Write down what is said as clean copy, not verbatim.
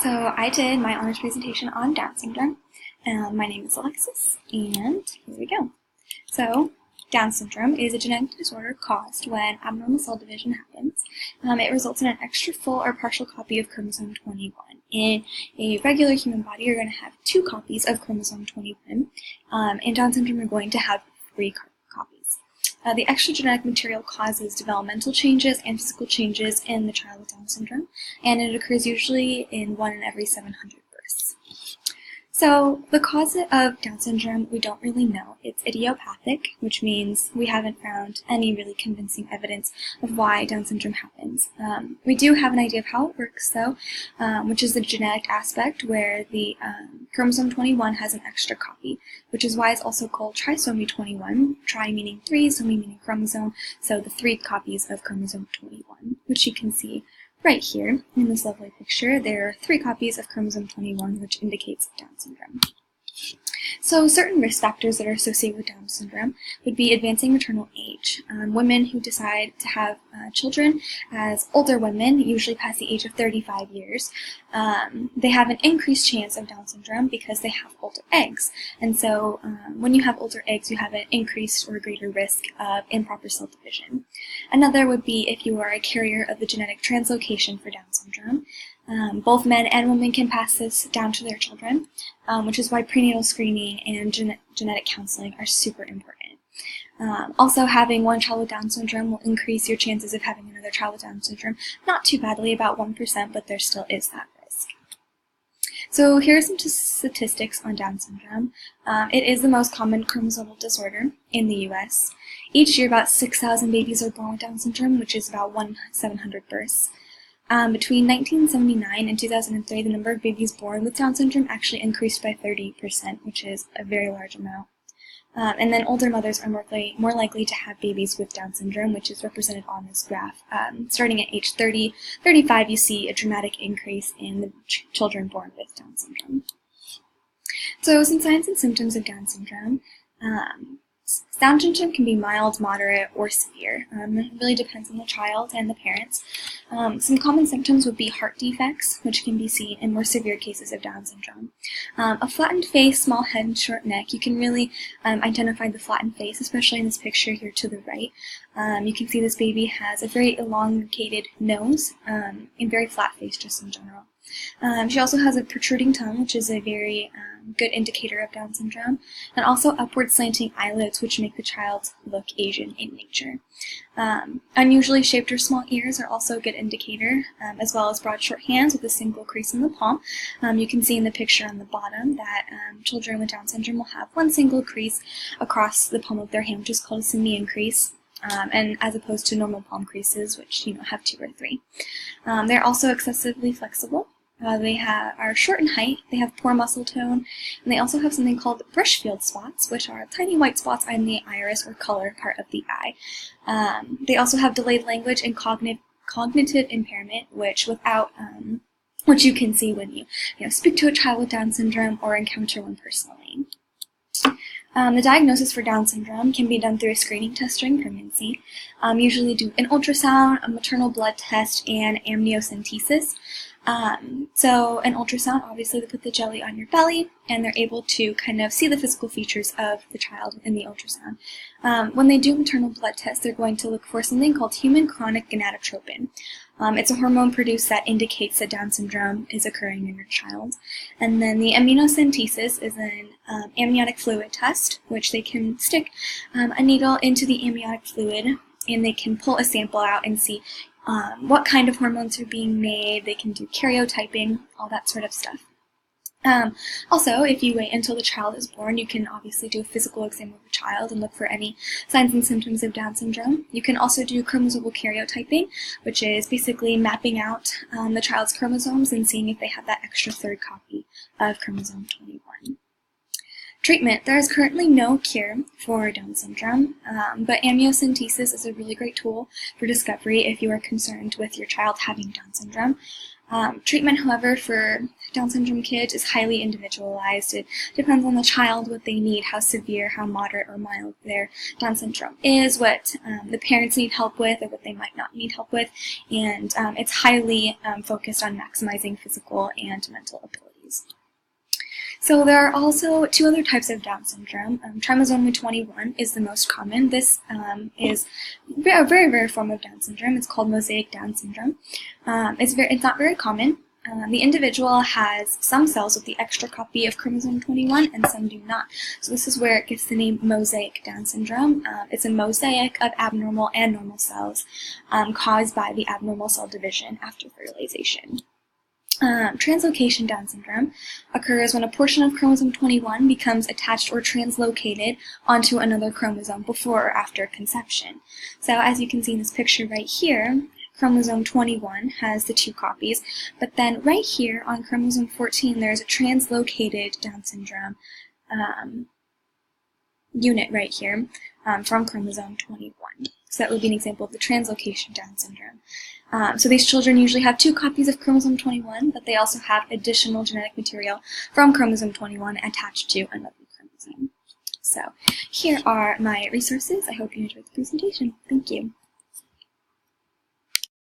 So I did my honors presentation on Down syndrome. My name is Alexis, and here we go. So Down syndrome is a genetic disorder caused when abnormal cell division happens. It results in an extra full or partial copy of chromosome 21. In a regular human body, you're going to have 2 copies of chromosome 21. In Down syndrome, you're going to have 3 copies. The extra genetic material causes developmental changes and physical changes in the child with Down syndrome, and it occurs usually in 1 in every 700 births. So the cause of Down syndrome, we don't really know. It's idiopathic, which means we haven't found any really convincing evidence of why Down syndrome happens. We do have an idea of how it works, though, which is the genetic aspect, where the chromosome 21 has an extra copy, which is why it's also called trisomy 21, tri meaning 3, somy meaning chromosome, so the 3 copies of chromosome 21, which you can see right here in this lovely picture. There are 3 copies of chromosome 21, which indicates Down syndrome. So certain risk factors that are associated with Down syndrome would be advancing maternal age. Women who decide to have children as older women, usually past the age of 35 years, they have an increased chance of Down syndrome because they have older eggs. And so when you have older eggs, you have an increased or greater risk of improper cell division. Another would be if you are a carrier of the genetic translocation for Down syndrome. Both men and women can pass this down to their children, which is why prenatal screening and genetic counseling are super important. Also, having one child with Down syndrome will increase your chances of having another child with Down syndrome. Not too badly, about 1%, but there still is that risk. So here are some statistics on Down syndrome. It is the most common chromosomal disorder in the U.S. Each year, about 6,000 babies are born with Down syndrome, which is about 1 in 700 births. Between 1979 and 2003, the number of babies born with Down syndrome actually increased by 30%, which is a very large amount. And then older mothers are more likely to have babies with Down syndrome, which is represented on this graph. Starting at age 35, you see a dramatic increase in the children born with Down syndrome. So some signs and symptoms of Down syndrome. Down syndrome can be mild, moderate, or severe. It really depends on the child and the parents. Some common symptoms would be heart defects, which can be seen in more severe cases of Down syndrome. A flattened face, small head, and short neck. You can really identify the flattened face, especially in this picture here to the right. You can see this baby has a very elongated nose and very flat face just in general. She also has a protruding tongue, which is a very good indicator of Down syndrome, and also upward slanting eyelids, which make the child look Asian in nature. Unusually shaped or small ears are also a good indicator, as well as broad short hands with a single crease in the palm. You can see in the picture on the bottom that children with Down syndrome will have one single crease across the palm of their hand, which is called a simian crease. And as opposed to normal palm creases, which have 2 or 3. They're also excessively flexible. They are short in height, they have poor muscle tone, and they also have something called brushfield spots, which are tiny white spots on the iris or color part of the eye. They also have delayed language and cognitive impairment, which you can see when you speak to a child with Down syndrome or encounter one personally. The diagnosis for Down syndrome can be done through a screening test during pregnancy. Usually do an ultrasound, a maternal blood test, and amniocentesis. So an ultrasound, obviously they put the jelly on your belly and they're able to kind of see the physical features of the child in the ultrasound. When they do maternal blood tests, they're going to look for something called human chronic gonadotropin. It's a hormone produced that indicates that Down syndrome is occurring in your child. And then the amniocentesis is an amniotic fluid test, which they can stick a needle into the amniotic fluid and they can pull a sample out and see what kind of hormones are being made. They can do karyotyping, all that sort of stuff. Also, if you wait until the child is born, you can obviously do a physical exam of the child and look for any signs and symptoms of Down syndrome. You can also do chromosomal karyotyping, which is basically mapping out the child's chromosomes and seeing if they have that extra 3rd copy of chromosome 21. Treatment. There is currently no cure for Down syndrome, but amniocentesis is a really great tool for discovery if you are concerned with your child having Down syndrome. Treatment, however, for Down syndrome kids is highly individualized. It depends on the child, what they need, how severe, how moderate or mild their Down syndrome is, what the parents need help with or what they might not need help with, and it's highly focused on maximizing physical and mental abilities. So there are also two other types of Down syndrome. Trisomy 21 is the most common. This is a very rare form of Down syndrome. It's called mosaic Down syndrome. It's not very common. The individual has some cells with the extra copy of chromosome 21 and some do not. So this is where it gets the name mosaic Down syndrome. It's a mosaic of abnormal and normal cells caused by the abnormal cell division after fertilization. Translocation Down syndrome occurs when a portion of chromosome 21 becomes attached or translocated onto another chromosome before or after conception. So as you can see in this picture right here, chromosome 21 has the two copies, but then right here on chromosome 14 there's a translocated Down syndrome unit right here from chromosome 21. So that would be an example of the translocation Down syndrome. So these children usually have two copies of chromosome 21, but they also have additional genetic material from chromosome 21 attached to another chromosome. So here are my resources. I hope you enjoyed the presentation. Thank you.